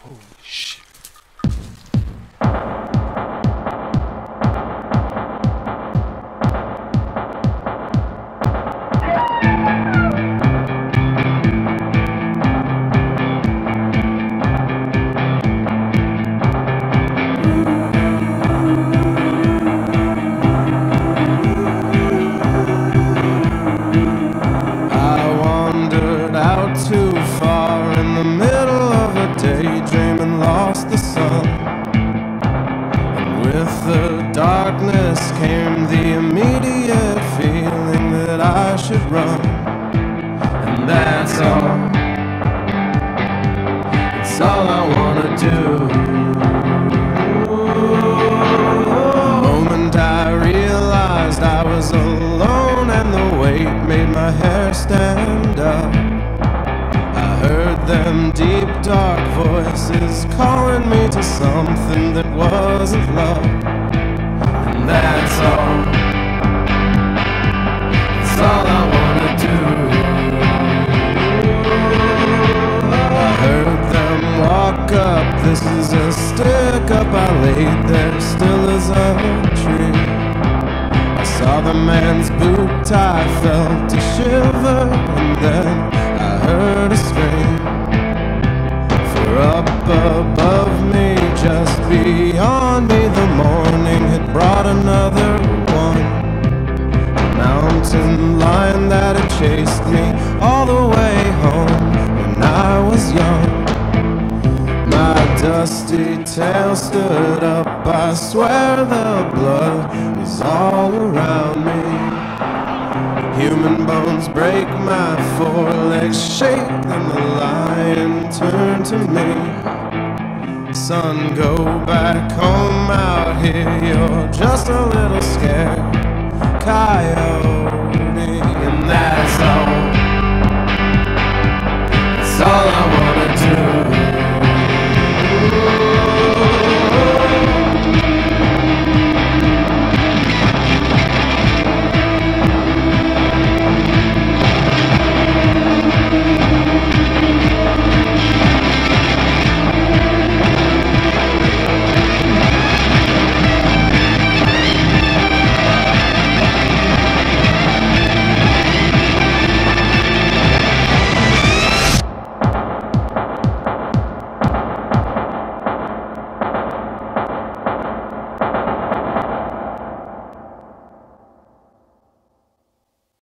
Holy shit. Out too far in the middle of a daydream and lost the sun. And with the darkness came the immediate feeling that I should run. And that's all I wanna do. The moment I realized I was alone and the weight made my hair stand up, heard them deep, dark voices calling me to something that wasn't love. And that's all I wanna do. I heard them walk up, this is a stick up, I laid there still as a tree. I saw the man's boot tie, felt a shiver, and then I heard a scream. For up above me, just beyond me, the morning had brought another one. A mountain lion that had chased me all the way home when I was young. My dusty tail stood up, I swear the blood is all around me. Human bones break, my forelegs shake, then the lion turned to me. Son, go back home out here, you're just a little scared coyote. And that's all I want.